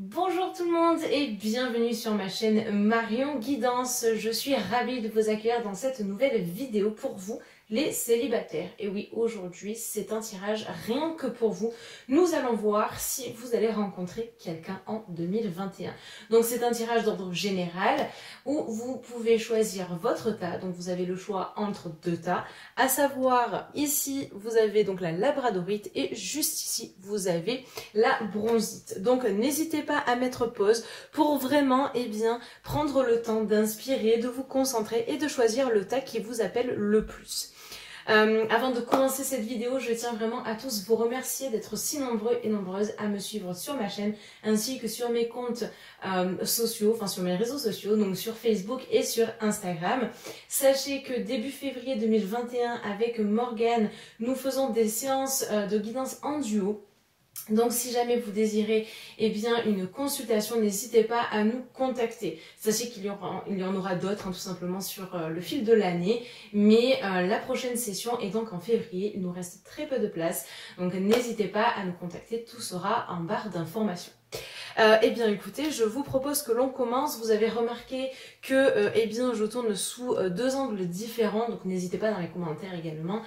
Bonjour tout le monde et bienvenue sur ma chaîne Marion Guidance. Je suis ravie de vous accueillir dans cette nouvelle vidéo pour vous, les célibataires. Et oui, aujourd'hui, c'est un tirage rien que pour vous. Nous allons voir si vous allez rencontrer quelqu'un en 2021. Donc c'est un tirage d'ordre général où vous pouvez choisir votre tas. Donc vous avez le choix entre deux tas, à savoir ici, vous avez donc la labradorite et juste ici, vous avez la bronzite. Donc n'hésitez pas à mettre pause pour vraiment prendre le temps d'inspirer, de vous concentrer et de choisir le tas qui vous appelle le plus. Avant de commencer cette vidéo, je tiens vraiment à tous vous remercier d'être si nombreux et nombreuses à me suivre sur ma chaîne ainsi que sur mes comptes sociaux, enfin sur mes réseaux sociaux, donc sur Facebook et sur Instagram. Sachez que début février 2021 avec Morgane, nous faisons des séances de guidance en duo. Donc si jamais vous désirez une consultation, n'hésitez pas à nous contacter. Sachez qu'il y en aura d'autres tout simplement sur le fil de l'année. Mais la prochaine session est donc en février. Il nous reste très peu de place. Donc n'hésitez pas à nous contacter. Tout sera en barre d'informations. Écoutez, je vous propose que l'on commence. Vous avez remarqué que je tourne sous deux angles différents, donc n'hésitez pas dans les commentaires également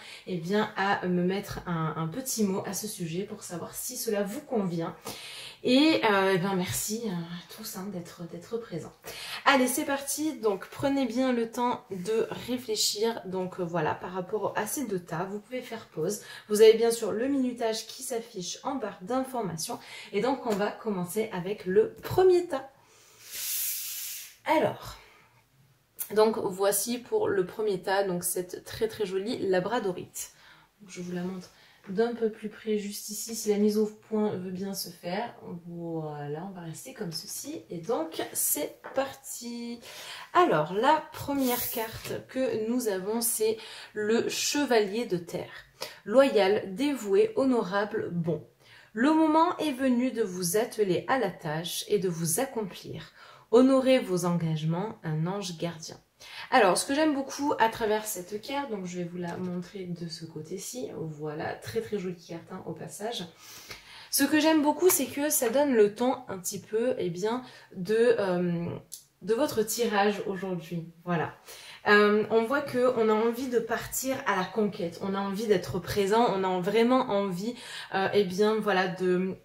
à me mettre un petit mot à ce sujet pour savoir si cela vous convient. Et merci à tous d'être présents. Allez, c'est parti. Donc prenez bien le temps de réfléchir. Donc voilà, par rapport à ces deux tas, vous pouvez faire pause. Vous avez bien sûr le minutage qui s'affiche en barre d'informations. Et donc on va commencer avec le premier tas. Alors, donc voici pour le premier tas, donc cette très très jolie labradorite. Je vous la montre d'un peu plus près juste ici, si la mise au point veut bien se faire. Voilà, on va rester comme ceci. Et donc, c'est parti. Alors, la première carte que nous avons, c'est le chevalier de terre. Loyal, dévoué, honorable, bon. Le moment est venu de vous atteler à la tâche et de vous accomplir. Honorez vos engagements, un ange gardien. Alors, ce que j'aime beaucoup à travers cette carte, donc je vais vous la montrer de ce côté-ci. Voilà, très très jolie carte au passage. Ce que j'aime beaucoup, c'est que ça donne le ton un petit peu de votre tirage aujourd'hui. Voilà. On voit qu'on a envie de partir à la conquête, on a envie d'être présent, on a vraiment envie de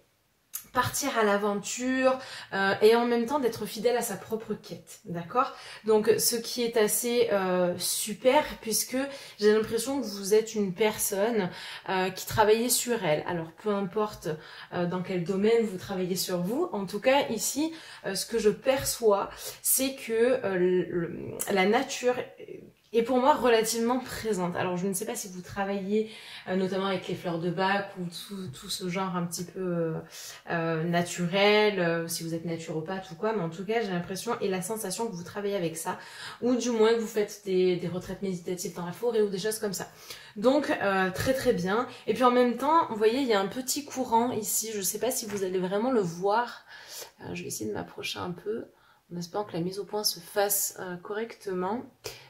partir à l'aventure et en même temps d'être fidèle à sa propre quête, d'accord? Donc ce qui est assez super, puisque j'ai l'impression que vous êtes une personne qui travaillait sur elle. Alors peu importe dans quel domaine vous travaillez sur vous, en tout cas ici ce que je perçois, c'est que la nature est pour moi relativement présente. Alors je ne sais pas si vous travaillez notamment avec les fleurs de bac ou tout ce genre un petit peu naturel, si vous êtes naturopathe ou quoi, mais en tout cas j'ai l'impression et la sensation que vous travaillez avec ça, ou du moins que vous faites des retraites méditatives dans la forêt ou des choses comme ça. Donc très très bien. Et puis en même temps, vous voyez, il y a un petit courant ici, je ne sais pas si vous allez vraiment le voir. Je vais essayer de m'approcher un peu, en espérant que la mise au point se fasse correctement.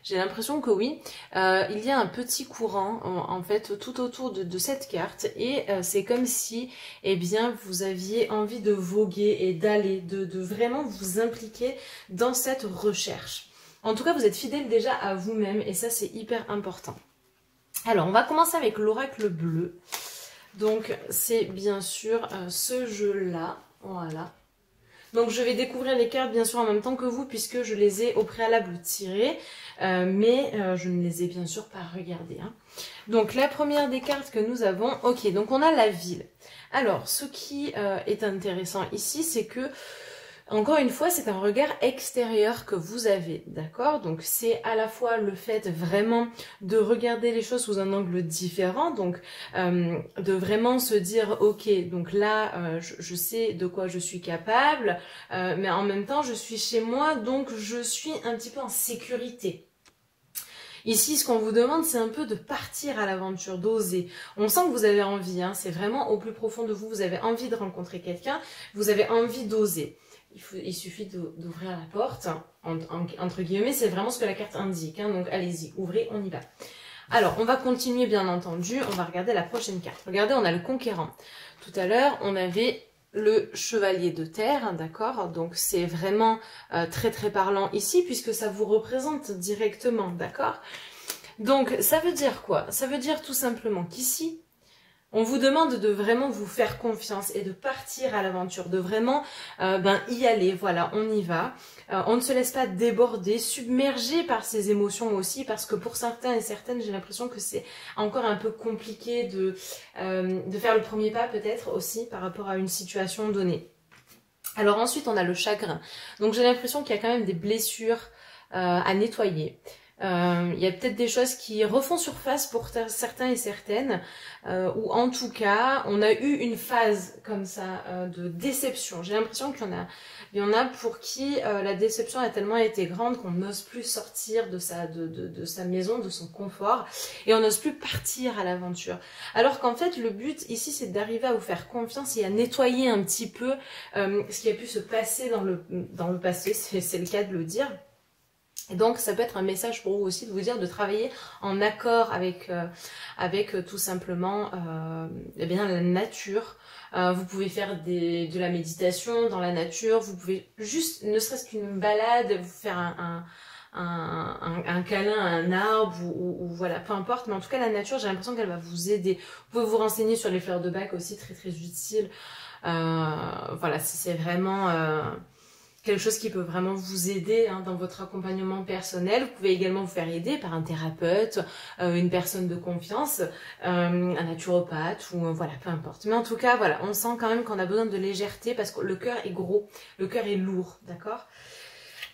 J'ai l'impression que oui, il y a un petit courant en fait tout autour de cette carte, et c'est comme si vous aviez envie de voguer et d'aller, de vraiment vous impliquer dans cette recherche. En tout cas, vous êtes fidèle déjà à vous-même et ça c'est hyper important. Alors, on va commencer avec l'oracle bleu. Donc, c'est bien sûr ce jeu-là, voilà. Donc je vais découvrir les cartes bien sûr en même temps que vous, puisque je les ai au préalable tirées, mais je ne les ai bien sûr pas regardées. Donc la première des cartes que nous avons, ok, donc on a la ville. Alors ce qui est intéressant ici, c'est que encore une fois, c'est un regard extérieur que vous avez, d'accord? Donc c'est à la fois le fait vraiment de regarder les choses sous un angle différent, donc de vraiment se dire ok, donc là je sais de quoi je suis capable, mais en même temps je suis chez moi, donc je suis un petit peu en sécurité. Ici, ce qu'on vous demande, c'est un peu de partir à l'aventure, d'oser. On sent que vous avez envie, c'est vraiment au plus profond de vous, vous avez envie de rencontrer quelqu'un, vous avez envie d'oser. Il suffit d'ouvrir la porte, entre guillemets, c'est vraiment ce que la carte indique, donc allez-y, ouvrez, on y va. Alors, on va continuer bien entendu, on va regarder la prochaine carte. Regardez, on a le conquérant. Tout à l'heure, on avait le chevalier de terre, d'accord? Donc c'est vraiment très très parlant ici puisque ça vous représente directement, d'accord? Donc ça veut dire quoi? Ça veut dire tout simplement qu'ici, on vous demande de vraiment vous faire confiance et de partir à l'aventure, de vraiment y aller, voilà, on y va. On ne se laisse pas déborder, submerger par ces émotions aussi, parce que pour certains et certaines, j'ai l'impression que c'est encore un peu compliqué de faire le premier pas peut-être aussi par rapport à une situation donnée. Alors ensuite, on a le chagrin. Donc j'ai l'impression qu'il y a quand même des blessures à nettoyer. Il y a peut-être des choses qui refont surface pour certains et certaines, ou en tout cas, on a eu une phase comme ça de déception. J'ai l'impression qu'il y en a pour qui la déception a tellement été grande qu'on n'ose plus sortir de sa maison, de son confort, et on n'ose plus partir à l'aventure. Alors qu'en fait, le but ici, c'est d'arriver à vous faire confiance et à nettoyer un petit peu ce qui a pu se passer dans le passé, c'est le cas de le dire. Et donc ça peut être un message pour vous aussi de vous dire de travailler en accord avec tout simplement la nature. Vous pouvez faire de la méditation dans la nature, vous pouvez juste, ne serait-ce qu'une balade, vous faire un câlin à un arbre ou voilà, peu importe, mais en tout cas la nature, j'ai l'impression qu'elle va vous aider. Vous pouvez vous renseigner sur les fleurs de bac aussi, très très utile. Voilà, c'est vraiment quelque chose qui peut vraiment vous aider dans votre accompagnement personnel. Vous pouvez également vous faire aider par un thérapeute, une personne de confiance, un naturopathe ou voilà, peu importe. Mais en tout cas, voilà, on sent quand même qu'on a besoin de légèreté parce que le cœur est gros, le cœur est lourd, d'accord?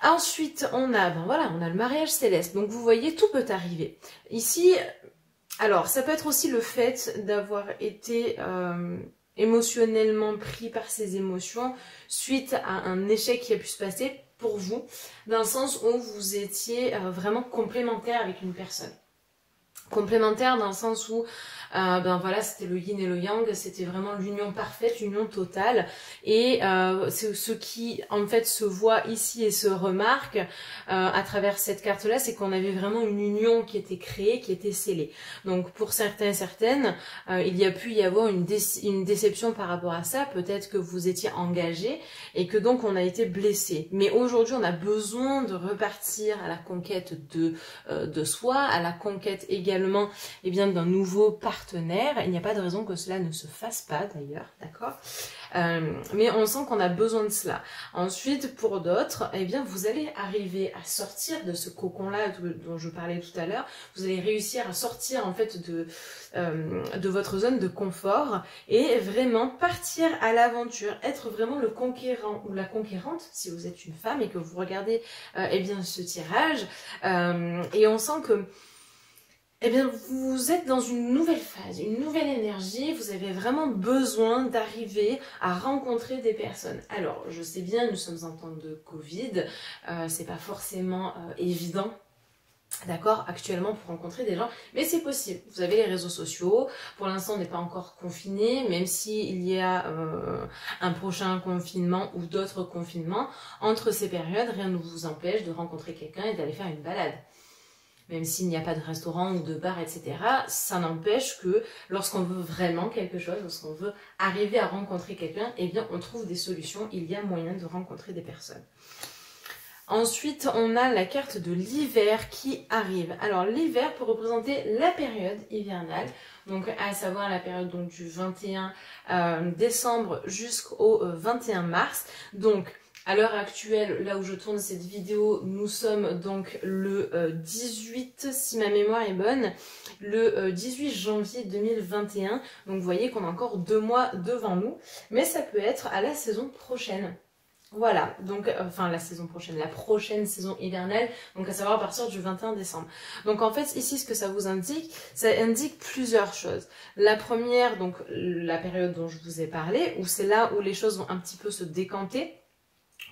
Ensuite, on a le mariage céleste. Donc vous voyez, tout peut arriver. Ici, alors ça peut être aussi le fait d'avoir été émotionnellement pris par ces émotions suite à un échec qui a pu se passer pour vous, dans le sens où vous étiez vraiment complémentaire avec une personne. Complémentaire dans le sens où c'était le yin et le yang, c'était vraiment l'union parfaite, l'union totale, et ce qui en fait se voit ici et se remarque à travers cette carte là, c'est qu'on avait vraiment une union qui était créée, qui était scellée. Donc pour certains et certaines, il y a pu y avoir une déception par rapport à ça, peut-être que vous étiez engagé et que donc on a été blessé, mais aujourd'hui on a besoin de repartir à la conquête de soi, à la conquête également d'un nouveau partenaire. Il n'y a pas de raison que cela ne se fasse pas d'ailleurs, d'accord, mais on sent qu'on a besoin de cela. Ensuite, pour d'autres, vous allez arriver à sortir de ce cocon-là dont je parlais tout à l'heure. Vous allez réussir à sortir en fait de votre zone de confort et vraiment partir à l'aventure, être vraiment le conquérant ou la conquérante si vous êtes une femme et que vous regardez ce tirage, et on sent que vous êtes dans une nouvelle phase, une nouvelle énergie, vous avez vraiment besoin d'arriver à rencontrer des personnes. Alors, je sais bien, nous sommes en temps de Covid, c'est pas forcément évident, d'accord, actuellement pour rencontrer des gens, mais c'est possible. Vous avez les réseaux sociaux, pour l'instant on n'est pas encore confiné, même s'il y a un prochain confinement ou d'autres confinements, entre ces périodes, rien ne vous empêche de rencontrer quelqu'un et d'aller faire une balade. Même s'il n'y a pas de restaurant ou de bar, etc., ça n'empêche que lorsqu'on veut vraiment quelque chose, lorsqu'on veut arriver à rencontrer quelqu'un, on trouve des solutions, il y a moyen de rencontrer des personnes. Ensuite, on a la carte de l'hiver qui arrive. Alors, l'hiver peut représenter la période hivernale, donc à savoir la période donc, du 21 décembre jusqu'au 21 mars. Donc, à l'heure actuelle, là où je tourne cette vidéo, nous sommes donc le 18, si ma mémoire est bonne, le 18 janvier 2021. Donc vous voyez qu'on a encore 2 mois devant nous, mais ça peut être à la saison prochaine. Voilà, donc, la saison prochaine, la prochaine saison hivernale, donc à savoir à partir du 21 décembre. Donc en fait, ici, ce que ça vous indique, ça indique plusieurs choses. La première, donc la période dont je vous ai parlé, où c'est là où les choses vont un petit peu se décanter,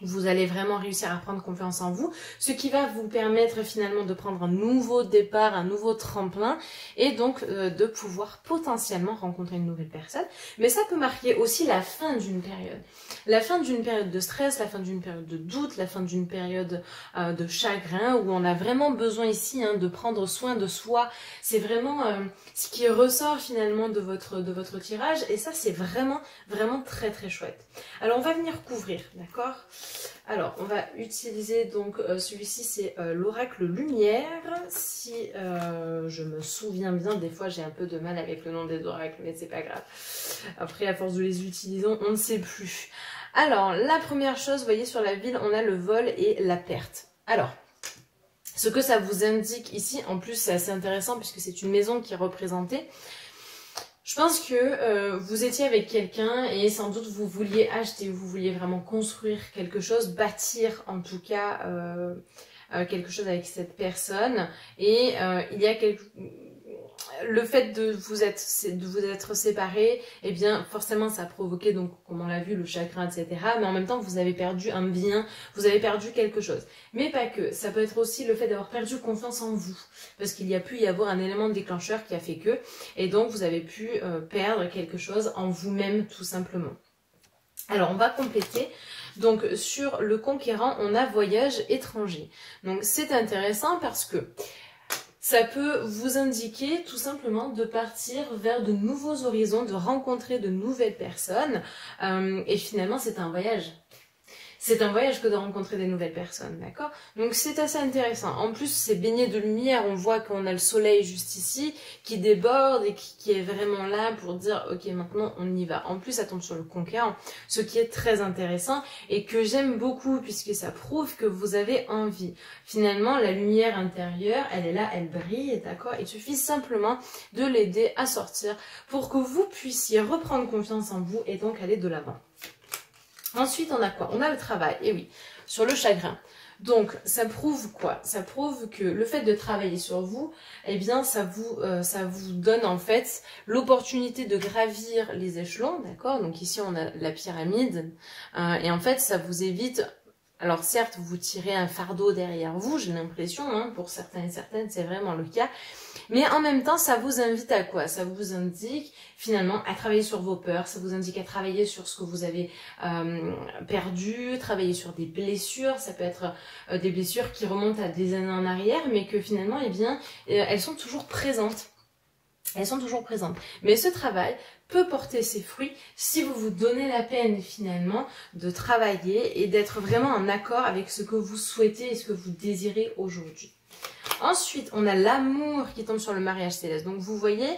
Vous allez vraiment réussir à prendre confiance en vous, ce qui va vous permettre finalement de prendre un nouveau départ, un nouveau tremplin, et donc de pouvoir potentiellement rencontrer une nouvelle personne. Mais ça peut marquer aussi la fin d'une période. La fin d'une période de stress, la fin d'une période de doute, la fin d'une période de chagrin, où on a vraiment besoin ici de prendre soin de soi. C'est vraiment ce qui ressort finalement de votre tirage, et ça c'est vraiment très très chouette. Alors on va venir couvrir, d'accord ? Alors, on va utiliser donc celui-ci, c'est l'oracle lumière. Si je me souviens bien, des fois j'ai un peu de mal avec le nom des oracles, mais c'est pas grave. Après, à force de les utiliser, on ne sait plus. Alors, la première chose, vous voyez sur la ville, on a le vol et la perte. Alors, ce que ça vous indique ici, en plus c'est assez intéressant puisque c'est une maison qui est représentée. Je pense que vous étiez avec quelqu'un et sans doute vous vouliez acheter, vous vouliez vraiment construire quelque chose, bâtir en tout cas quelque chose avec cette personne. Et il y a le fait de vous être séparés, eh bien forcément ça a provoqué, donc comme on l'a vu, le chagrin, etc. Mais en même temps vous avez perdu un bien, vous avez perdu quelque chose. Mais pas que, ça peut être aussi le fait d'avoir perdu confiance en vous, parce qu'il y a pu y avoir un élément déclencheur qui a fait que, et donc vous avez pu perdre quelque chose en vous-même tout simplement. Alors on va compléter. Donc sur le conquérant, on a voyage étranger. Donc c'est intéressant parce que ça peut vous indiquer tout simplement de partir vers de nouveaux horizons, de rencontrer de nouvelles personnes. Et finalement, c'est un voyage. C'est un voyage que de rencontrer des nouvelles personnes, d'accord? Donc c'est assez intéressant. En plus, c'est baigné de lumière. On voit qu'on a le soleil juste ici, qui déborde et qui est vraiment là pour dire « Ok, maintenant on y va ». En plus, ça tombe sur le conquérant, ce qui est très intéressant et que j'aime beaucoup puisque ça prouve que vous avez envie. Finalement, la lumière intérieure, elle est là, elle brille, d'accord? Il suffit simplement de l'aider à sortir pour que vous puissiez reprendre confiance en vous et donc aller de l'avant. Ensuite, on a quoi? On a le travail, et oui, sur le chagrin. Donc, ça prouve quoi? Ça prouve que le fait de travailler sur vous, eh bien, ça vous donne en fait l'opportunité de gravir les échelons, d'accord? Donc ici, on a la pyramide, et en fait, ça vous évite... Alors certes, vous tirez un fardeau derrière vous, j'ai l'impression, pour certains et certaines, c'est vraiment le cas. Mais en même temps, ça vous invite à quoi? Ça vous indique finalement à travailler sur vos peurs, ça vous indique à travailler sur ce que vous avez perdu, travailler sur des blessures. Ça peut être des blessures qui remontent à des années en arrière, mais que finalement, eh bien, elles sont toujours présentes. Elles sont toujours présentes. Mais ce travail peut porter ses fruits si vous vous donnez la peine finalement de travailler et d'être vraiment en accord avec ce que vous souhaitez et ce que vous désirez aujourd'hui. Ensuite, on a l'amour qui tombe sur le mariage céleste. Donc vous voyez,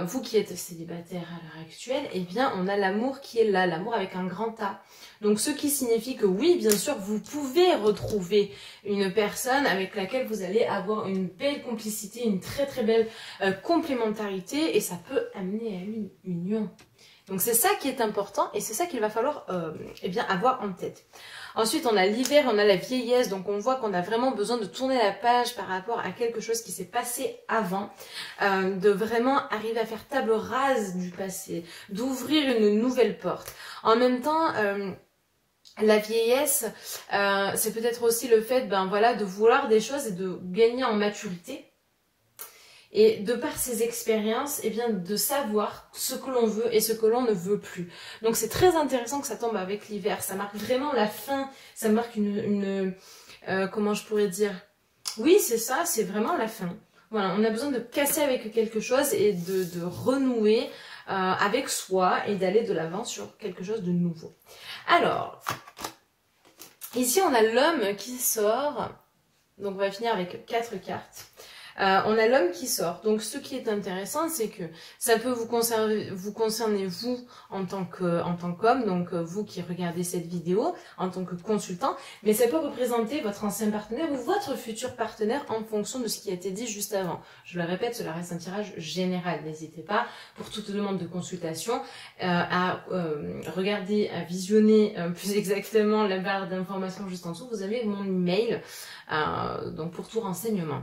vous qui êtes célibataire à l'heure actuelle, eh bien on a l'amour qui est là, l'amour avec un grand A. Donc ce qui signifie que oui, bien sûr, vous pouvez retrouver une personne avec laquelle vous allez avoir une belle complicité, une très très belle complémentarité et ça peut amener à une union. Donc c'est ça qui est important et c'est ça qu'il va falloir eh bien, avoir en tête. Ensuite, on a l'hiver, on a la vieillesse, donc on voit qu'on a vraiment besoin de tourner la page par rapport à quelque chose qui s'est passé avant, de vraiment arriver à faire table rase du passé, d'ouvrir une nouvelle porte. En même temps, la vieillesse, c'est peut-être aussi le fait de vouloir des choses et de gagner en maturité. Et de par ces expériences, eh bien, de savoir ce que l'on veut et ce que l'on ne veut plus. Donc c'est très intéressant que ça tombe avec l'hiver. Ça marque vraiment la fin. Ça marque comment je pourrais dire? Oui, c'est ça, c'est vraiment la fin. Voilà, on a besoin de casser avec quelque chose et de renouer avec soi et d'aller de l'avant sur quelque chose de nouveau. Alors, ici on a l'homme qui sort. Donc on va finir avec 4 cartes. On a l'homme qui sort. Donc ce qui est intéressant, c'est que ça peut vous concerner vous en tant qu'homme, donc vous qui regardez cette vidéo en tant que consultant, mais ça peut représenter votre ancien partenaire ou votre futur partenaire en fonction de ce qui a été dit juste avant. Je le répète, cela reste un tirage général. N'hésitez pas, pour toute demande de consultation, à regarder, à visionner plus exactement la barre d'informations juste en dessous. Vous avez mon email donc pour tout renseignement.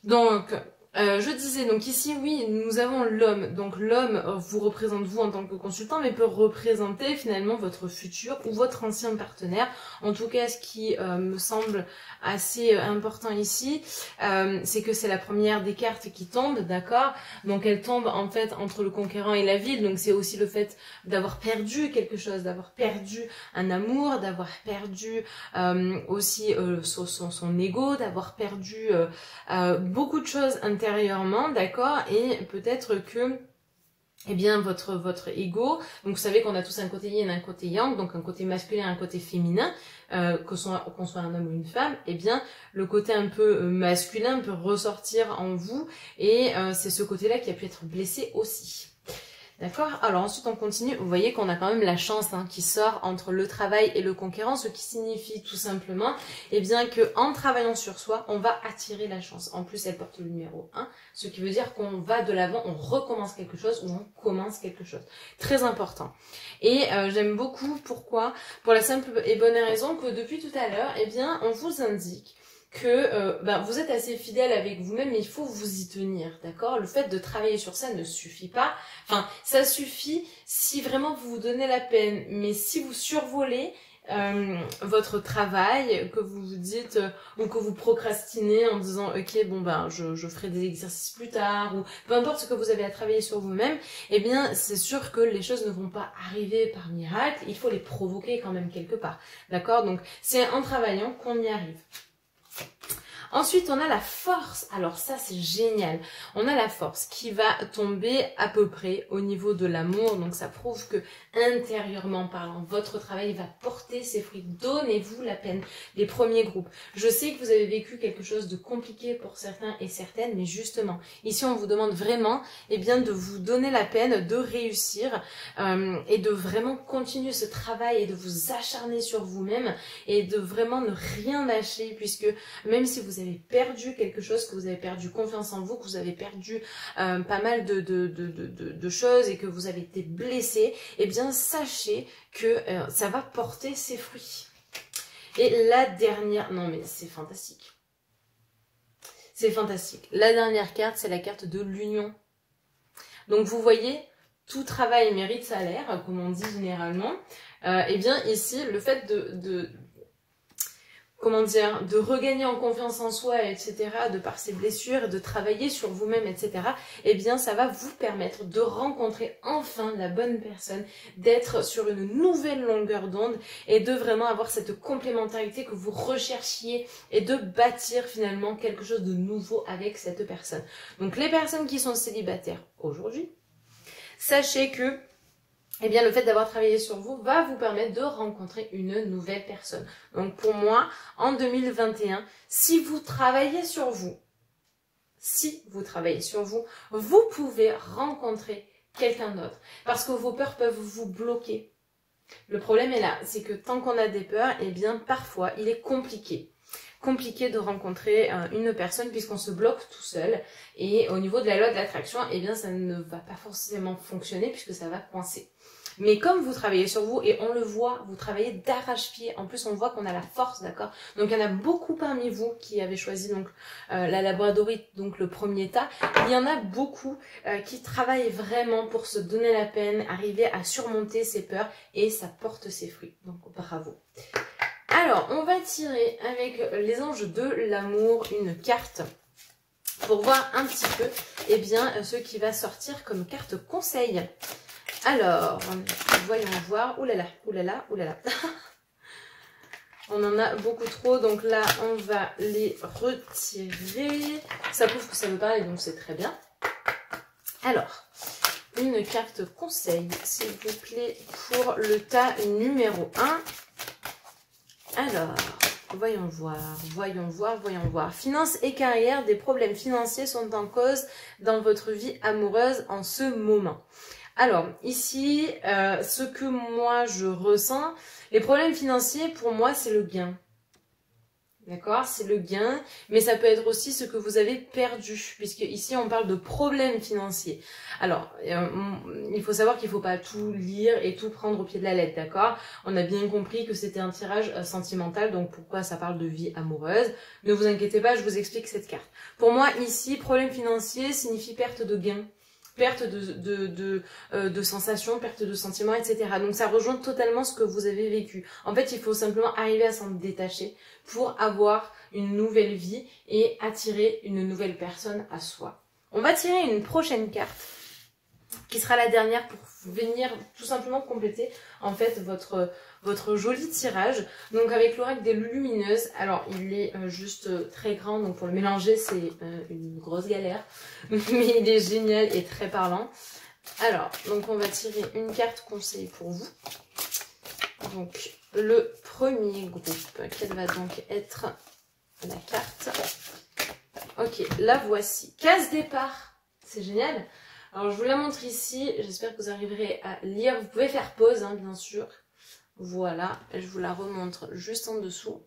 Donc, je disais donc ici, oui, nous avons l'homme. Donc l'homme vous représente vous en tant que consultant, mais peut représenter finalement votre futur ou votre ancien partenaire. En tout cas, ce qui me semble assez important ici, c'est que c'est la première des cartes qui tombe, d'accord? Donc elle tombe en fait entre le conquérant et la ville. Donc c'est aussi le fait d'avoir perdu quelque chose, d'avoir perdu un amour, d'avoir perdu aussi son ego, d'avoir perdu beaucoup de choses intérieurement, d'accord, et peut-être que eh bien votre ego, donc vous savez qu'on a tous un côté yin et un côté yang, donc un côté masculin et un côté féminin, qu'on soit un homme ou une femme, eh bien le côté un peu masculin peut ressortir en vous, et c'est ce côté-là qui a pu être blessé aussi. D'accord? Alors ensuite on continue, vous voyez qu'on a quand même la chance qui sort entre le travail et le conquérant, ce qui signifie tout simplement eh bien que en travaillant sur soi, on va attirer la chance. En plus elle porte le numéro 1, ce qui veut dire qu'on va de l'avant, on recommence quelque chose ou on commence quelque chose. Très important. Et j'aime beaucoup, pourquoi? Pour la simple et bonne raison que depuis tout à l'heure, eh bien on vous indique que vous êtes assez fidèle avec vous-même, mais il faut vous y tenir, d'accord? Le fait de travailler sur ça ne suffit pas. Enfin, ça suffit si vraiment vous vous donnez la peine, mais si vous survolez votre travail, que vous vous dites ou que vous procrastinez en disant ok bon je ferai des exercices plus tard, ou peu importe ce que vous avez à travailler sur vous-même, eh bien c'est sûr que les choses ne vont pas arriver par miracle, il faut les provoquer quand même quelque part, d'accord? Donc c'est en travaillant qu'on y arrive. Ensuite, on a la force. Alors ça, c'est génial. On a la force qui va tomber à peu près au niveau de l'amour. Donc ça prouve que intérieurement parlant, votre travail va porter ses fruits. Donnez-vous la peine. Les premiers groupes. Je sais que vous avez vécu quelque chose de compliqué pour certains et certaines, mais justement, ici, on vous demande vraiment de vous donner la peine de réussir et de vraiment continuer ce travail et de vous acharner sur vous-même et de vraiment ne rien lâcher, puisque même si vous avez perdu quelque chose, que vous avez perdu confiance en vous, que vous avez perdu pas mal de choses et que vous avez été blessé, eh bien sachez que ça va porter ses fruits. Et la dernière, non mais c'est fantastique. C'est fantastique. La dernière carte, c'est la carte de l'union. Donc vous voyez, tout travail mérite salaire, comme on dit généralement. Eh bien ici, le fait de regagner en confiance en soi, etc., de par ses blessures, de travailler sur vous-même, etc., eh bien, ça va vous permettre de rencontrer enfin la bonne personne, d'être sur une nouvelle longueur d'onde et de vraiment avoir cette complémentarité que vous recherchiez et de bâtir finalement quelque chose de nouveau avec cette personne. Donc, les personnes qui sont célibataires aujourd'hui, sachez que le fait d'avoir travaillé sur vous va vous permettre de rencontrer une nouvelle personne. Donc pour moi, en 2021, si vous travaillez sur vous, vous pouvez rencontrer quelqu'un d'autre. Parce que vos peurs peuvent vous bloquer. Le problème est là, c'est que tant qu'on a des peurs, parfois, il est compliqué de rencontrer une personne puisqu'on se bloque tout seul. Et au niveau de la loi de l'attraction, ça ne va pas forcément fonctionner puisque ça va coincer. Mais comme vous travaillez sur vous, et on le voit, vous travaillez d'arrache-pied. En plus, on voit qu'on a la force, d'accord? Donc, il y en a beaucoup parmi vous qui avez choisi donc la labradorite, donc le premier tas. Il y en a beaucoup qui travaillent vraiment pour se donner la peine, arriver à surmonter ses peurs, et ça porte ses fruits. Donc, bravo. Alors, on va tirer avec les anges de l'amour une carte pour voir un petit peu ce qui va sortir comme carte conseil. Alors, voyons voir. Oulala, oulala, oulala. On en a beaucoup trop, donc là, on va les retirer. Ça prouve que ça veut parler, donc c'est très bien. Alors, une carte conseil, s'il vous plaît, pour le tas numéro 1. Alors, voyons voir, voyons voir, voyons voir. Finances et carrière, des problèmes financiers sont en cause dans votre vie amoureuse en ce moment. Alors, ici, ce que moi je ressens, les problèmes financiers, pour moi, c'est le gain. D'accord, c'est le gain, mais ça peut être aussi ce que vous avez perdu, puisque ici on parle de problèmes financiers. Alors, il faut savoir qu'il ne faut pas tout lire et tout prendre au pied de la lettre, d'accord? On a bien compris que c'était un tirage sentimental, donc pourquoi ça parle de vie amoureuse. Ne vous inquiétez pas, je vous explique cette carte. Pour moi, ici, problème financier signifie perte de gain. Perte de sensations, perte de sentiments, etc. Donc ça rejoint totalement ce que vous avez vécu. En fait, il faut simplement arriver à s'en détacher pour avoir une nouvelle vie et attirer une nouvelle personne à soi. On va tirer une prochaine carte qui sera la dernière pour venir tout simplement compléter en fait votre joli tirage. Donc avec l'oracle des lumineuses, alors il est juste très grand, donc pour le mélanger c'est une grosse galère, mais il est génial et très parlant. Alors, donc on va tirer une carte conseil pour vous. Donc le premier groupe, quelle va donc être la carte? Ok, la voici. Case départ, c'est génial. Alors je vous la montre ici, j'espère que vous arriverez à lire. Vous pouvez faire pause, hein, bien sûr. Voilà, je vous la remontre juste en dessous.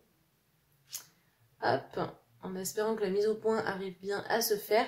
Hop, en espérant que la mise au point arrive bien à se faire.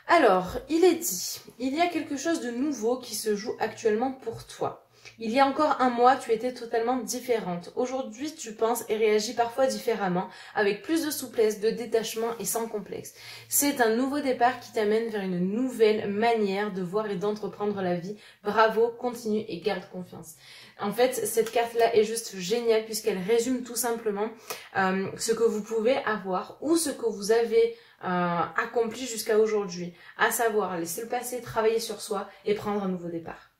Alors, il est dit, il y a quelque chose de nouveau qui se joue actuellement pour toi. Il y a encore un mois, tu étais totalement différente. Aujourd'hui, tu penses et réagis parfois différemment, avec plus de souplesse, de détachement et sans complexe. C'est un nouveau départ qui t'amène vers une nouvelle manière de voir et d'entreprendre la vie. Bravo, continue et garde confiance. En fait, cette carte-là est juste géniale puisqu'elle résume tout simplement ce que vous pouvez avoir ou ce que vous avez accompli jusqu'à aujourd'hui. À savoir, laisser le passé, travailler sur soi et prendre un nouveau départ.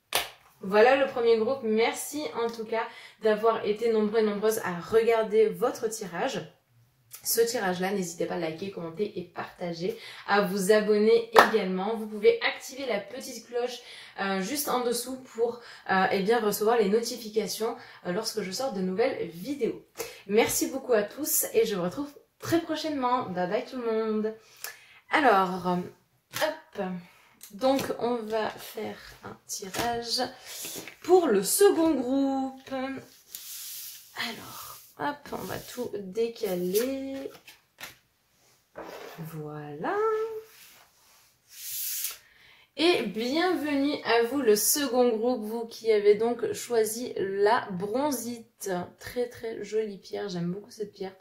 Voilà le premier groupe. Merci en tout cas d'avoir été nombreux et nombreuses à regarder votre tirage. Ce tirage-là, n'hésitez pas à liker, commenter et partager, à vous abonner également. Vous pouvez activer la petite cloche juste en dessous pour eh bien recevoir les notifications lorsque je sors de nouvelles vidéos. Merci beaucoup à tous et je vous retrouve très prochainement. Bye bye tout le monde. Alors, hop. Donc, on va faire un tirage pour le second groupe. Alors, hop, on va tout décaler. Voilà. Et bienvenue à vous, le second groupe, vous qui avez donc choisi la bronzite. Très très jolie pierre, j'aime beaucoup cette pierre.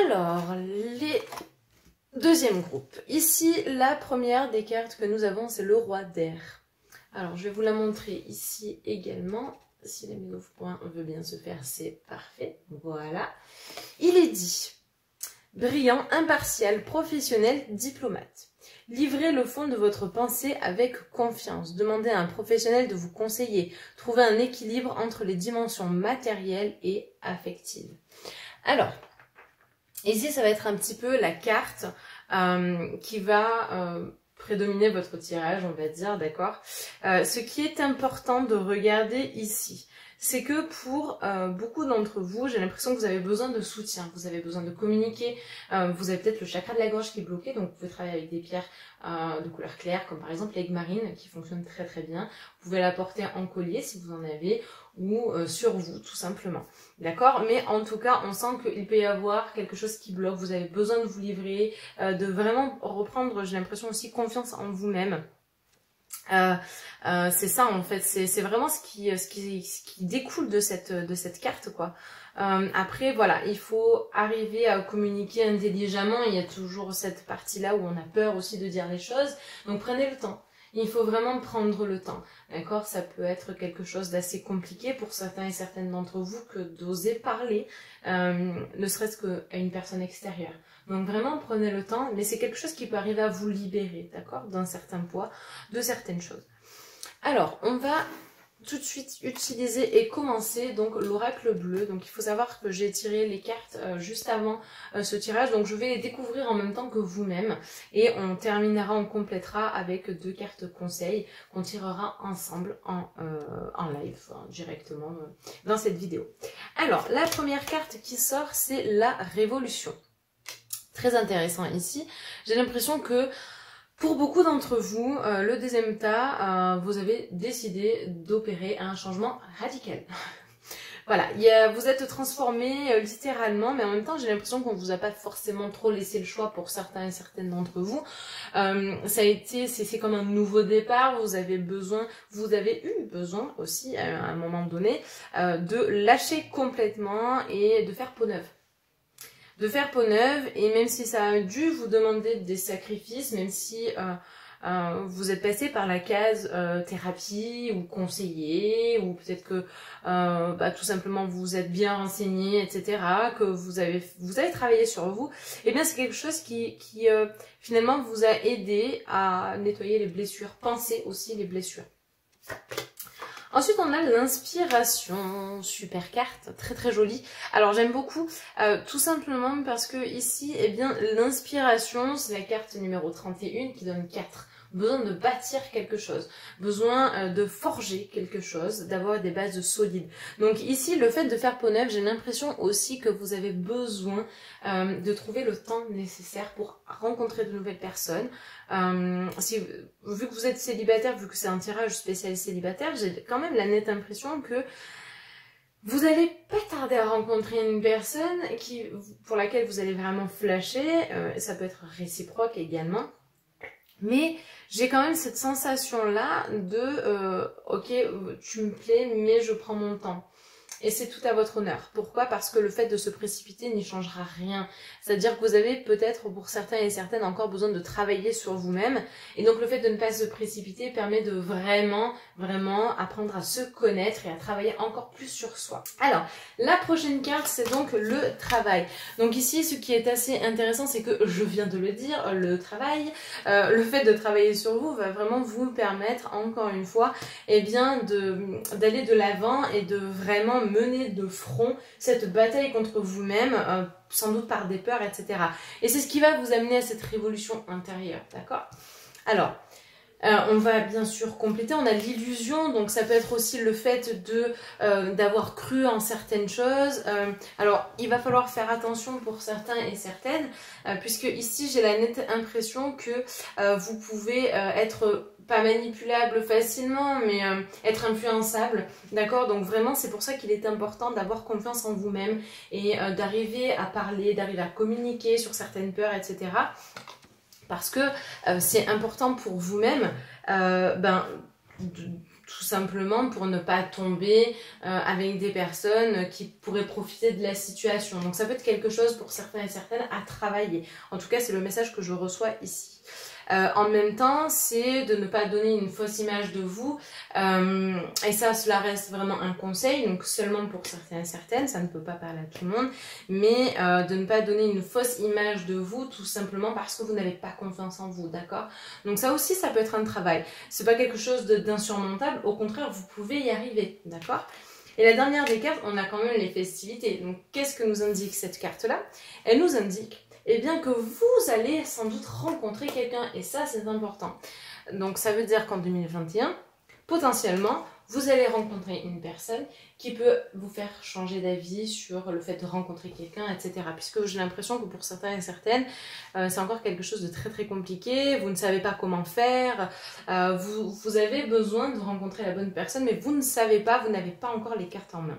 Alors, les... Deuxième groupe. Ici, la première des cartes que nous avons, c'est le roi d'air. Alors, je vais vous la montrer ici également. Si la mise au point veut bien se faire, c'est parfait. Voilà. Il est dit, brillant, impartial, professionnel, diplomate. Livrez le fond de votre pensée avec confiance. Demandez à un professionnel de vous conseiller. Trouvez un équilibre entre les dimensions matérielles et affectives. Alors, ici, ça va être un petit peu la carte qui va prédominer votre tirage, on va dire, d'accord. Ce qui est important de regarder ici, c'est que pour beaucoup d'entre vous, j'ai l'impression que vous avez besoin de soutien, vous avez besoin de communiquer, vous avez peut-être le chakra de la gorge qui est bloqué, donc vous pouvez travailler avec des pierres de couleur claire, comme par exemple l'aigle marine, qui fonctionne très très bien. Vous pouvez la porter en collier si vous en avez, ou sur vous, tout simplement. D'accord? Mais en tout cas, on sent qu'il peut y avoir quelque chose qui bloque, vous avez besoin de vous livrer, de vraiment reprendre, j'ai l'impression aussi, confiance en vous-même. C'est ça en fait, c'est vraiment ce qui découle de cette carte, quoi. Après voilà, il faut arriver à communiquer intelligemment. Il y a toujours cette partie là où on a peur aussi de dire les choses, donc prenez le temps. Il faut vraiment prendre le temps, d'accord? Ça peut être quelque chose d'assez compliqué pour certains et certaines d'entre vous que d'oser parler, ne serait-ce qu'à une personne extérieure. Donc vraiment, prenez le temps, mais c'est quelque chose qui peut arriver à vous libérer, d'accord? D'un certain poids, de certaines choses. Alors, on va tout de suite utiliser et commencer donc l'oracle bleu. Donc il faut savoir que j'ai tiré les cartes juste avant ce tirage, donc je vais les découvrir en même temps que vous-même et on terminera, on complétera avec 2 cartes conseils qu'on tirera ensemble en live, directement dans cette vidéo. Alors la première carte qui sort, c'est la révolution. Très intéressant ici, j'ai l'impression que pour beaucoup d'entre vous, le deuxième tas, vous avez décidé d'opérer un changement radical. Voilà, vous êtes transformé littéralement, mais en même temps j'ai l'impression qu'on vous a pas forcément trop laissé le choix pour certains et certaines d'entre vous. C'est comme un nouveau départ, vous avez eu besoin aussi à un moment donné de lâcher complètement et de faire peau neuve. Et même si ça a dû vous demander des sacrifices, même si vous êtes passé par la case thérapie ou conseiller, ou peut-être que tout simplement vous êtes bien renseigné, etc., que vous avez travaillé sur vous, et bien c'est quelque chose qui finalement vous a aidé à nettoyer les blessures. Pensez aussi les blessures. Ensuite, on a l'inspiration, super carte, très très jolie. Alors j'aime beaucoup, tout simplement parce que ici, eh bien, l'inspiration, c'est la carte numéro 31 qui donne 4. Besoin de bâtir quelque chose, besoin de forger quelque chose, d'avoir des bases solides. Donc ici, le fait de faire peau neuve, j'ai l'impression aussi que vous avez besoin de trouver le temps nécessaire pour rencontrer de nouvelles personnes. Vu que vous êtes célibataire, vu que c'est un tirage spécial célibataire, j'ai quand même la nette impression que vous allez pas tarder à rencontrer une personne pour laquelle vous allez vraiment flasher. Ça peut être réciproque également. Mais j'ai quand même cette sensation-là de ok, tu me plais, mais je prends mon temps. Et c'est tout à votre honneur. Pourquoi? Parce que le fait de se précipiter n'y changera rien. C'est-à-dire que vous avez peut-être pour certains et certaines encore besoin de travailler sur vous-même. Et donc le fait de ne pas se précipiter permet de vraiment apprendre à se connaître et à travailler encore plus sur soi. Alors, la prochaine carte, c'est donc le travail. Donc ici, ce qui est assez intéressant, c'est que, je viens de le dire, le travail, le fait de travailler sur vous va vraiment vous permettre, encore une fois, eh bien, d'aller de l'avant et de vraiment mener de front cette bataille contre vous-même, sans doute par des peurs, etc. Et c'est ce qui va vous amener à cette révolution intérieure, d'accord? Alors, on va bien sûr compléter, on a l'illusion, donc ça peut être aussi le fait d'avoir cru en certaines choses. Alors, il va falloir faire attention pour certains et certaines, puisque ici j'ai la nette impression que vous pouvez être pas manipulable facilement, mais être influençable, d'accord? Donc vraiment, c'est pour ça qu'il est important d'avoir confiance en vous-même et d'arriver à parler, d'arriver à communiquer sur certaines peurs, etc. Parce que c'est important pour vous-même, tout simplement pour ne pas tomber avec des personnes qui pourraient profiter de la situation. Donc ça peut être quelque chose pour certains et certaines à travailler. En tout cas, c'est le message que je reçois ici. En même temps, c'est de ne pas donner une fausse image de vous. Et ça, cela reste vraiment un conseil, donc seulement pour certains et certaines, ça ne peut pas parler à tout le monde, mais de ne pas donner une fausse image de vous, tout simplement parce que vous n'avez pas confiance en vous, d'accord? Donc ça aussi, ça peut être un travail. C'est pas quelque chose d'insurmontable, au contraire, vous pouvez y arriver, d'accord? Et la dernière des cartes, on a quand même les festivités. Donc qu'est-ce que nous indique cette carte-là? Elle nous indique eh bien que vous allez sans doute rencontrer quelqu'un, et ça c'est important. Donc ça veut dire qu'en 2021, potentiellement, vous allez rencontrer une personne qui peut vous faire changer d'avis sur le fait de rencontrer quelqu'un, etc. Puisque j'ai l'impression que pour certains et certaines, c'est encore quelque chose de très très compliqué, vous ne savez pas comment faire, vous avez besoin de rencontrer la bonne personne, mais vous ne savez pas, vous n'avez pas encore les cartes en main.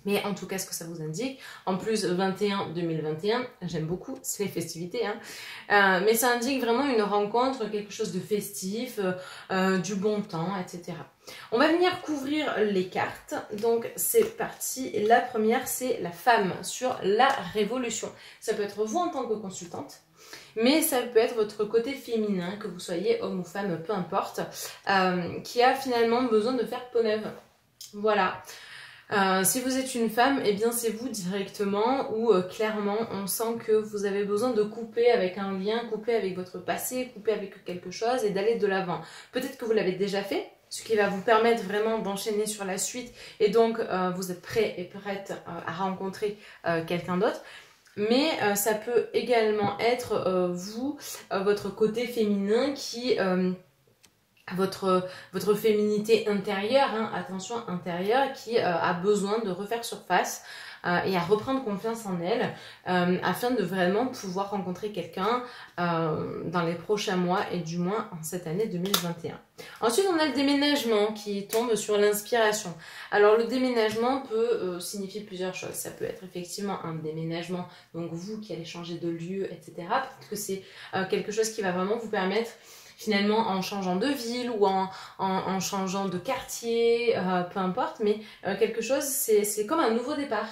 Mais en tout cas, ce que ça vous indique, en plus 21-2021, j'aime beaucoup, c'est les festivités, hein. Mais ça indique vraiment une rencontre, quelque chose de festif, du bon temps, etc. On va venir couvrir les cartes, donc c'est parti. La première, c'est la femme sur la révolution. Ça peut être vous en tant que consultante, mais ça peut être votre côté féminin, que vous soyez homme ou femme, peu importe, qui a finalement besoin de faire peau neuve. Voilà. Si vous êtes une femme, eh bien c'est vous directement ou clairement on sent que vous avez besoin de couper avec un lien, couper avec votre passé, couper avec quelque chose et d'aller de l'avant. Peut-être que vous l'avez déjà fait, ce qui va vous permettre vraiment d'enchaîner sur la suite et donc vous êtes prêt et prête à rencontrer quelqu'un d'autre. Mais ça peut également être vous, votre côté féminin qui votre féminité intérieure, hein, attention intérieure, qui a besoin de refaire surface et à reprendre confiance en elle afin de vraiment pouvoir rencontrer quelqu'un dans les prochains mois et du moins en cette année 2021. Ensuite, on a le déménagement qui tombe sur l'inspiration. Alors, le déménagement peut signifier plusieurs choses. Ça peut être effectivement un déménagement, donc vous qui allez changer de lieu, etc. Peut-être que c'est quelque chose qui va vraiment vous permettre finalement en changeant de ville ou en changeant de quartier, peu importe, mais quelque chose, c'est comme un nouveau départ.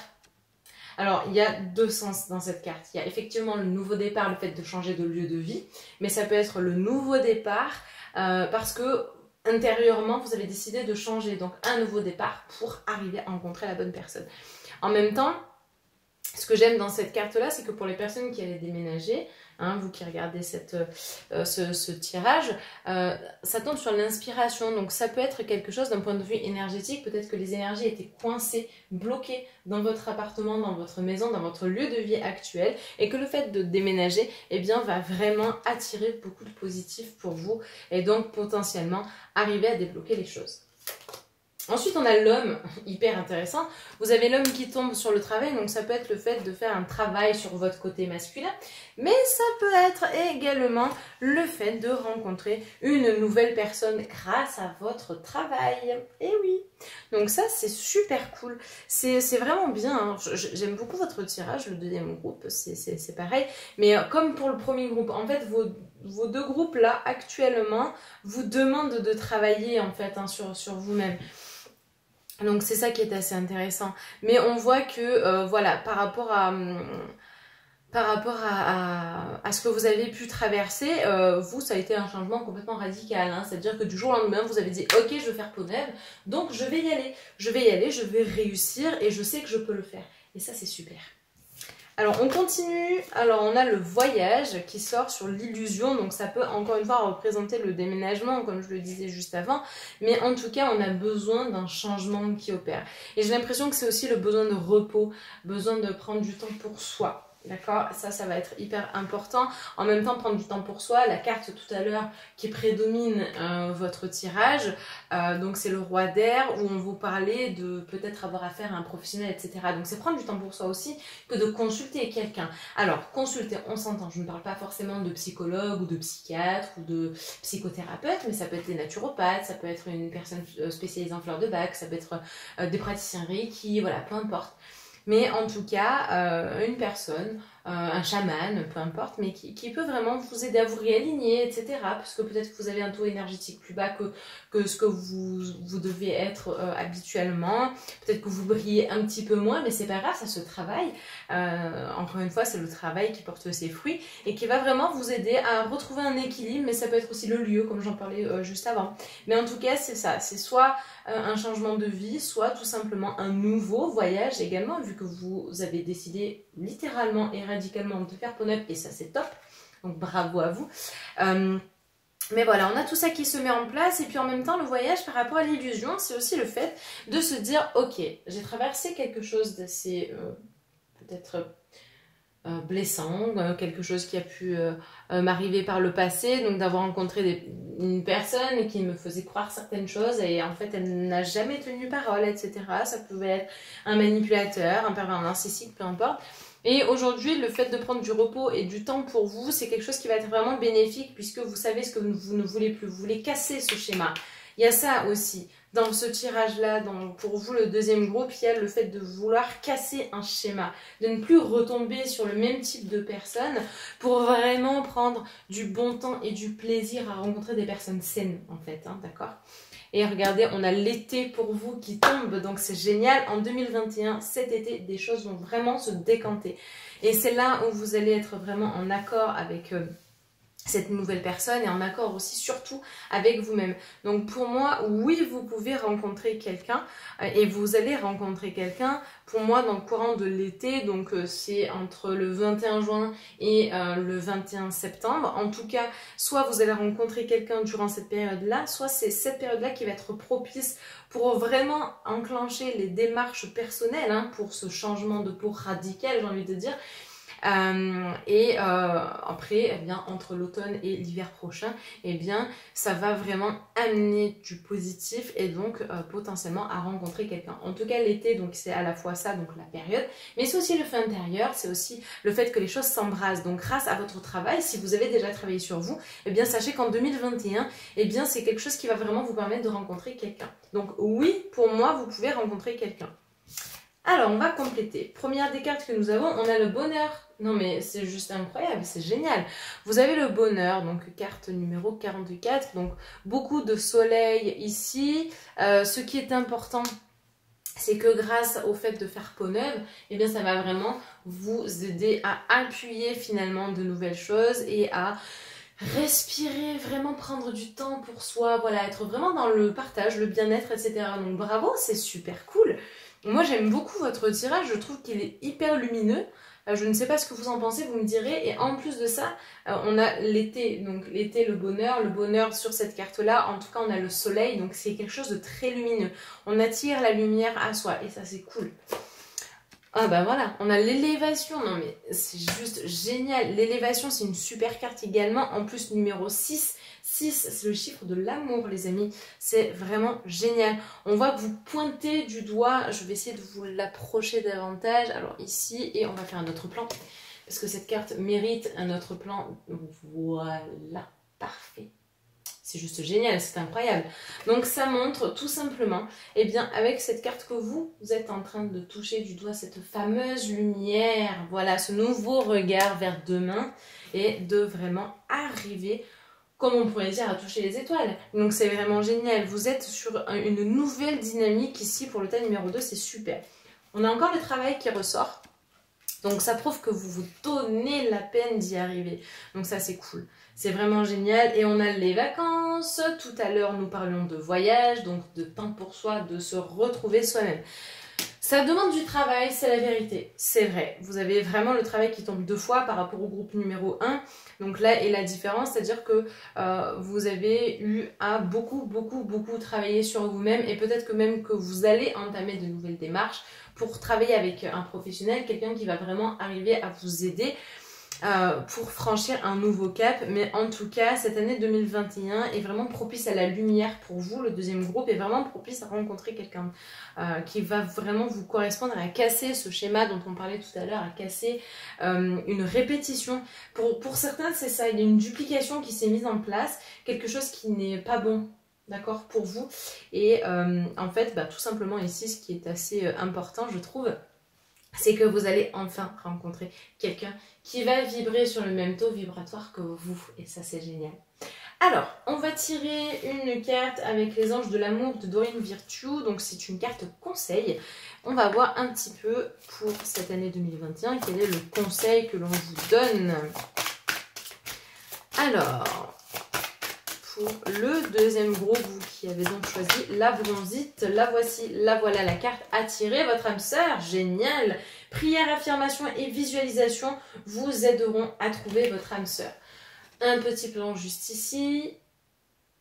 Alors, il y a deux sens dans cette carte. Il y a effectivement le nouveau départ, le fait de changer de lieu de vie, mais ça peut être le nouveau départ parce que intérieurement, vous avez décidé de changer, donc un nouveau départ pour arriver à rencontrer la bonne personne. En même temps, ce que j'aime dans cette carte-là, c'est que pour les personnes qui allaient déménager, hein, vous qui regardez ce tirage, ça tombe sur l'inspiration. Donc ça peut être quelque chose d'un point de vue énergétique. Peut-être que les énergies étaient coincées, bloquées dans votre appartement, dans votre maison, dans votre lieu de vie actuel. Et que le fait de déménager, eh bien, va vraiment attirer beaucoup de positif pour vous. Et donc potentiellement arriver à débloquer les choses. Ensuite, on a l'homme, hyper intéressant. Vous avez l'homme qui tombe sur le travail, donc ça peut être le fait de faire un travail sur votre côté masculin, mais ça peut être également le fait de rencontrer une nouvelle personne grâce à votre travail. Et oui, donc ça, c'est super cool. C'est vraiment bien, hein. J'aime beaucoup votre tirage, le deuxième groupe, c'est pareil. Mais comme pour le premier groupe, en fait, vos deux groupes-là, actuellement, vous demandent de travailler, en fait, hein, sur vous-même. Donc c'est ça qui est assez intéressant. Mais on voit que, voilà, par rapport à ce que vous avez pu traverser, vous, ça a été un changement complètement radical. Hein. C'est-à-dire que du jour au lendemain, vous avez dit « Ok, je veux faire peau neuve, donc je vais y aller. Je vais y aller, je vais réussir et je sais que je peux le faire. » Et ça, c'est super. Alors, on continue. Alors, on a le voyage qui sort sur l'illusion. Donc, ça peut encore une fois représenter le déménagement, comme je le disais juste avant. Mais en tout cas, on a besoin d'un changement qui opère. Et j'ai l'impression que c'est aussi le besoin de repos, besoin de prendre du temps pour soi. D'accord, ça va être hyper important. En même temps, prendre du temps pour soi. La carte tout à l'heure qui prédomine votre tirage, donc c'est le roi d'air où on vous parlait de peut-être avoir affaire à un professionnel, etc. Donc c'est prendre du temps pour soi aussi que de consulter quelqu'un. Alors, consulter, on s'entend. Je ne parle pas forcément de psychologue ou de psychiatre ou de psychothérapeute, mais ça peut être des naturopathes, ça peut être une personne spécialisée en fleurs de bac, ça peut être des praticiens Reiki, voilà, peu importe. Mais en tout cas, une personne, un chaman, peu importe, mais qui peut vraiment vous aider à vous réaligner, etc. Parce que peut-être que vous avez un taux énergétique plus bas que ce que vous devez être habituellement. Peut-être que vous brillez un petit peu moins, mais c'est pas grave, ça se travaille. Encore une fois, c'est le travail qui porte ses fruits et qui va vraiment vous aider à retrouver un équilibre, mais ça peut être aussi le lieu, comme j'en parlais juste avant. Mais en tout cas, c'est ça, c'est soit un changement de vie, soit tout simplement un nouveau voyage également, vu que vous avez décidé littéralement et radicalement de faire peau neuve, et ça c'est top, donc bravo à vous. Mais voilà, on a tout ça qui se met en place, et puis en même temps, le voyage par rapport à l'illusion, c'est aussi le fait de se dire, ok, j'ai traversé quelque chose d'assez peut-être blessant, quelque chose qui a pu m'arriver par le passé, donc d'avoir rencontré une personne qui me faisait croire certaines choses et en fait elle n'a jamais tenu parole, etc. Ça pouvait être un manipulateur, un pervers narcissique, peu importe. Et aujourd'hui, le fait de prendre du repos et du temps pour vous, c'est quelque chose qui va être vraiment bénéfique puisque vous savez ce que vous ne voulez plus. Vous voulez casser ce schéma. Il y a ça aussi. Dans ce tirage-là, pour vous, le deuxième groupe, il y a le fait de vouloir casser un schéma, de ne plus retomber sur le même type de personnes pour vraiment prendre du bon temps et du plaisir à rencontrer des personnes saines, en fait, hein, d'accord ? Et regardez, on a l'été pour vous qui tombe, donc c'est génial. En 2021, cet été, des choses vont vraiment se décanter. Et c'est là où vous allez être vraiment en accord avec cette nouvelle personne et en accord aussi surtout avec vous-même. Donc pour moi, oui, vous pouvez rencontrer quelqu'un et vous allez rencontrer quelqu'un. Pour moi, dans le courant de l'été, donc c'est entre le 21 juin et le 21 septembre. En tout cas, soit vous allez rencontrer quelqu'un durant cette période-là, soit c'est cette période-là qui va être propice pour vraiment enclencher les démarches personnelles, hein, pour ce changement de peau radical, j'ai envie de dire. Après, eh bien, entre l'automne et l'hiver prochain, eh bien, ça va vraiment amener du positif et donc potentiellement à rencontrer quelqu'un. En tout cas, l'été, donc c'est à la fois ça, donc la période, mais c'est aussi le fait intérieur, c'est aussi le fait que les choses s'embrassent. Donc grâce à votre travail, si vous avez déjà travaillé sur vous, eh bien sachez qu'en 2021, eh bien c'est quelque chose qui va vraiment vous permettre de rencontrer quelqu'un. Donc oui, pour moi, vous pouvez rencontrer quelqu'un. Alors, on va compléter. Première des cartes que nous avons, on a le bonheur. Non mais c'est juste incroyable, c'est génial. Vous avez le bonheur, donc carte numéro 44, donc beaucoup de soleil ici. Ce qui est important, c'est que grâce au fait de faire peau neuve, eh bien ça va vraiment vous aider à appuyer finalement de nouvelles choses et à respirer, vraiment prendre du temps pour soi, voilà, être vraiment dans le partage, le bien-être, etc. Donc bravo, c'est super cool. Moi j'aime beaucoup votre tirage, je trouve qu'il est hyper lumineux. Je ne sais pas ce que vous en pensez, vous me direz. Et en plus de ça, on a l'été. Donc l'été, le bonheur sur cette carte-là. En tout cas, on a le soleil. Donc c'est quelque chose de très lumineux. On attire la lumière à soi. Et ça, c'est cool. Ah bah voilà, on a l'élévation. Non mais c'est juste génial. L'élévation, c'est une super carte également. En plus, numéro 6. 6, c'est le chiffre de l'amour, les amis. C'est vraiment génial. On voit que vous pointez du doigt. Je vais essayer de vous l'approcher davantage. Alors ici, et on va faire un autre plan. Parce que cette carte mérite un autre plan. Voilà, parfait. C'est juste génial, c'est incroyable. Donc ça montre tout simplement, eh bien avec cette carte que vous êtes en train de toucher du doigt, cette fameuse lumière, voilà, ce nouveau regard vers demain et de vraiment arriver, comme on pourrait dire, à toucher les étoiles. Donc c'est vraiment génial. Vous êtes sur une nouvelle dynamique ici pour le tas numéro 2, c'est super. On a encore le travail qui ressort. Donc ça prouve que vous vous donnez la peine d'y arriver. Donc ça c'est cool. C'est vraiment génial. Et on a les vacances. Tout à l'heure nous parlions de voyage, donc de temps pour soi, de se retrouver soi-même. Ça demande du travail, c'est la vérité. C'est vrai. Vous avez vraiment le travail qui tombe 2 fois par rapport au groupe numéro 1. Donc là est la différence, c'est-à-dire que vous avez eu à beaucoup travailler sur vous-même et peut-être que même que vous allez entamer de nouvelles démarches pour travailler avec un professionnel, quelqu'un qui va vraiment arriver à vous aider pour franchir un nouveau cap. Mais en tout cas, cette année 2021 est vraiment propice à la lumière pour vous. Le deuxième groupe est vraiment propice à rencontrer quelqu'un qui va vraiment vous correspondre, à casser ce schéma dont on parlait tout à l'heure, à casser une répétition. Pour certains, c'est ça, il y a une duplication qui s'est mise en place, quelque chose qui n'est pas bon. D'accord, pour vous. Et en fait, bah, tout simplement ici, ce qui est assez important, je trouve, c'est que vous allez enfin rencontrer quelqu'un qui va vibrer sur le même taux vibratoire que vous. Et ça, c'est génial. Alors, on va tirer une carte avec les anges de l'amour de Doreen Virtue. Donc, c'est une carte conseil. On va voir un petit peu pour cette année 2021, quel est le conseil que l'on vous donne. Alors, pour le deuxième groupe, vous qui avez donc choisi la bronzite, la voici, la voilà la carte. Attirez votre âme sœur, génial. Prière, affirmation et visualisation vous aideront à trouver votre âme sœur. Un petit plan juste ici.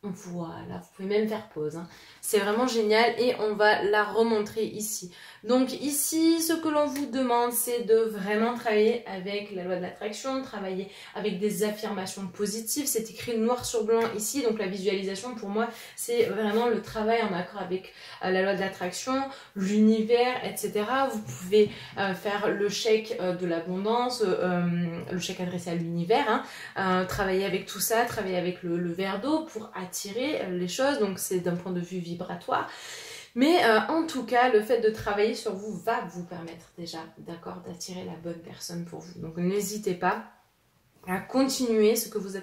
Voilà, vous pouvez même faire pause. Hein. C'est vraiment génial et on va la remontrer ici. Donc ici, ce que l'on vous demande, c'est de vraiment travailler avec la loi de l'attraction, travailler avec des affirmations positives. C'est écrit noir sur blanc ici. Donc la visualisation, pour moi, c'est vraiment le travail en accord avec la loi de l'attraction, l'univers, etc. Vous pouvez faire le chèque de l'abondance, le chèque adressé à l'univers. Hein. Travailler avec tout ça, travailler avec le verre d'eau pour attirer les choses, donc c'est d'un point de vue vibratoire. Mais en tout cas, le fait de travailler sur vous va vous permettre déjà, d'accord, d'attirer la bonne personne pour vous. Donc n'hésitez pas à continuer ce que vous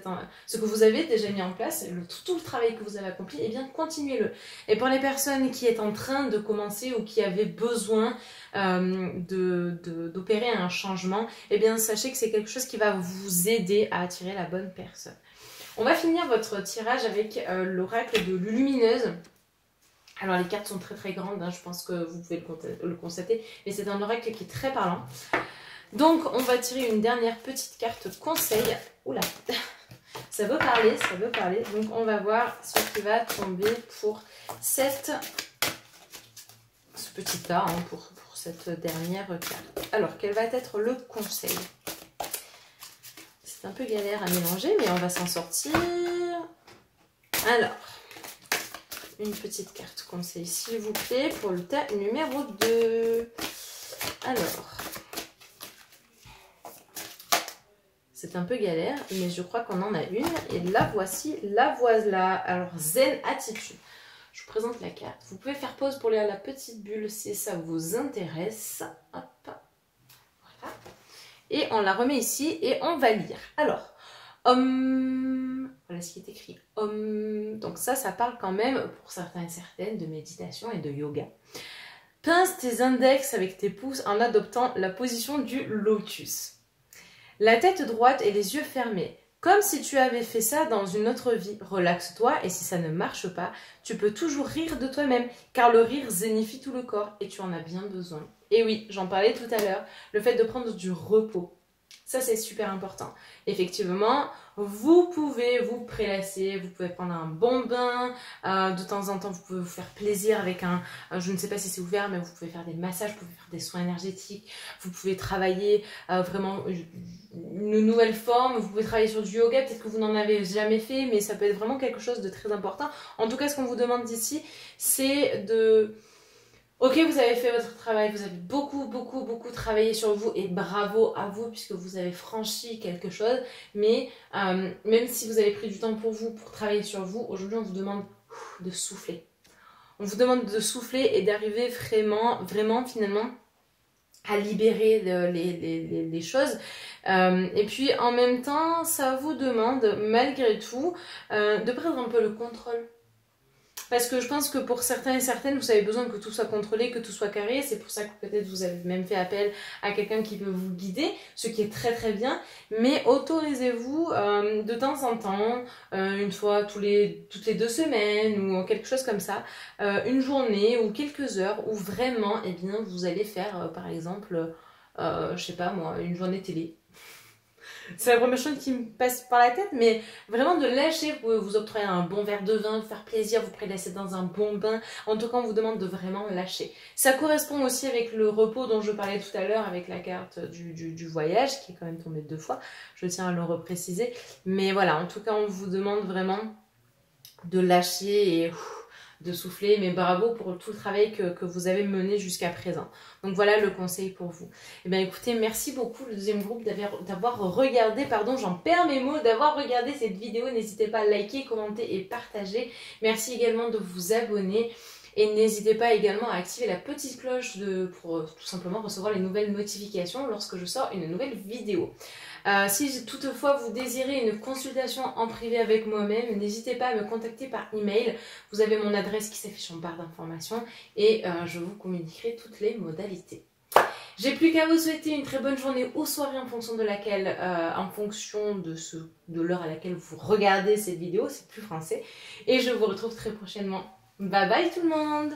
avez déjà mis en place, tout le travail que vous avez accompli, et bien continuez-le. Et pour les personnes qui sont en train de commencer ou qui avaient besoin d'opérer un changement, et bien sachez que c'est quelque chose qui va vous aider à attirer la bonne personne. On va finir votre tirage avec l'oracle de Lumineuse. Alors les cartes sont très grandes, hein, je pense que vous pouvez le constater, mais c'est un oracle qui est très parlant. Donc on va tirer une dernière petite carte conseil. Oula, ça veut parler, ça veut parler. Donc on va voir ce qui va tomber pour ce petit tas, hein, pour cette dernière carte. Alors quel va être le conseil? C'est un peu galère à mélanger, mais on va s'en sortir. Alors, une petite carte conseil, s'il vous plaît, pour le tas numéro 2. Alors, c'est un peu galère, mais je crois qu'on en a une. Et la voici, la voilà. Alors, Zen Attitude. Je vous présente la carte. Vous pouvez faire pause pour lire la petite bulle si ça vous intéresse. Hop. Voilà. Et on la remet ici et on va lire. Alors, voilà ce qui est écrit. Donc ça parle quand même, pour certains et certaines, de méditation et de yoga. Pince tes index avec tes pouces en adoptant la position du lotus. La tête droite et les yeux fermés. Comme si tu avais fait ça dans une autre vie. Relaxe-toi et si ça ne marche pas, tu peux toujours rire de toi-même, car le rire zénifie tout le corps et tu en as bien besoin. Et oui, j'en parlais tout à l'heure, le fait de prendre du repos. Ça, c'est super important. Effectivement, vous pouvez vous prélasser, vous pouvez prendre un bon bain. De temps en temps, vous pouvez vous faire plaisir avec je ne sais pas si c'est ouvert, mais vous pouvez faire des massages, vous pouvez faire des soins énergétiques. Vous pouvez travailler vraiment une nouvelle forme. Vous pouvez travailler sur du yoga. Peut-être que vous n'en avez jamais fait, mais ça peut être vraiment quelque chose de très important. En tout cas, ce qu'on vous demande d'ici, c'est de... Ok, vous avez fait votre travail, vous avez beaucoup travaillé sur vous et bravo à vous puisque vous avez franchi quelque chose. Mais même si vous avez pris du temps pour vous, pour travailler sur vous, aujourd'hui on vous demande de souffler. On vous demande de souffler et d'arriver vraiment finalement à libérer les choses. Et puis en même temps, ça vous demande malgré tout de prendre un peu le contrôle. Parce que je pense que pour certains et certaines, vous avez besoin que tout soit contrôlé, que tout soit carré. C'est pour ça que peut-être vous avez même fait appel à quelqu'un qui peut vous guider, ce qui est très bien. Mais autorisez-vous de temps en temps, une fois toutes les 2 semaines ou quelque chose comme ça, une journée ou quelques heures où vraiment, eh bien, vous allez faire par exemple, je sais pas moi, une journée télé. C'est la première chose qui me passe par la tête, mais vraiment de lâcher, vous pouvez vous octroyer un bon verre de vin, vous faire plaisir, vous prélasser dans un bon bain. En tout cas, on vous demande de vraiment lâcher. Ça correspond aussi avec le repos dont je parlais tout à l'heure, avec la carte du voyage, qui est quand même tombée 2 fois. Je tiens à le repréciser. Mais voilà, en tout cas, on vous demande vraiment de lâcher et... de souffler, mais bravo pour tout le travail que vous avez mené jusqu'à présent. Donc voilà le conseil pour vous. Et bien écoutez, merci beaucoup le deuxième groupe d'avoir regardé, pardon, j'en perds mes mots, d'avoir regardé cette vidéo. N'hésitez pas à liker, commenter et partager. Merci également de vous abonner. Et n'hésitez pas également à activer la petite cloche pour tout simplement recevoir les nouvelles notifications lorsque je sors une nouvelle vidéo. Si toutefois vous désirez une consultation en privé avec moi-même, n'hésitez pas à me contacter par email. Vous avez mon adresse qui s'affiche en barre d'informations et je vous communiquerai toutes les modalités. J'ai plus qu'à vous souhaiter une très bonne journée ou soirée en fonction de laquelle, en fonction de l'heure à laquelle vous regardez cette vidéo, c'est plus français. Et je vous retrouve très prochainement. Bye bye tout le monde!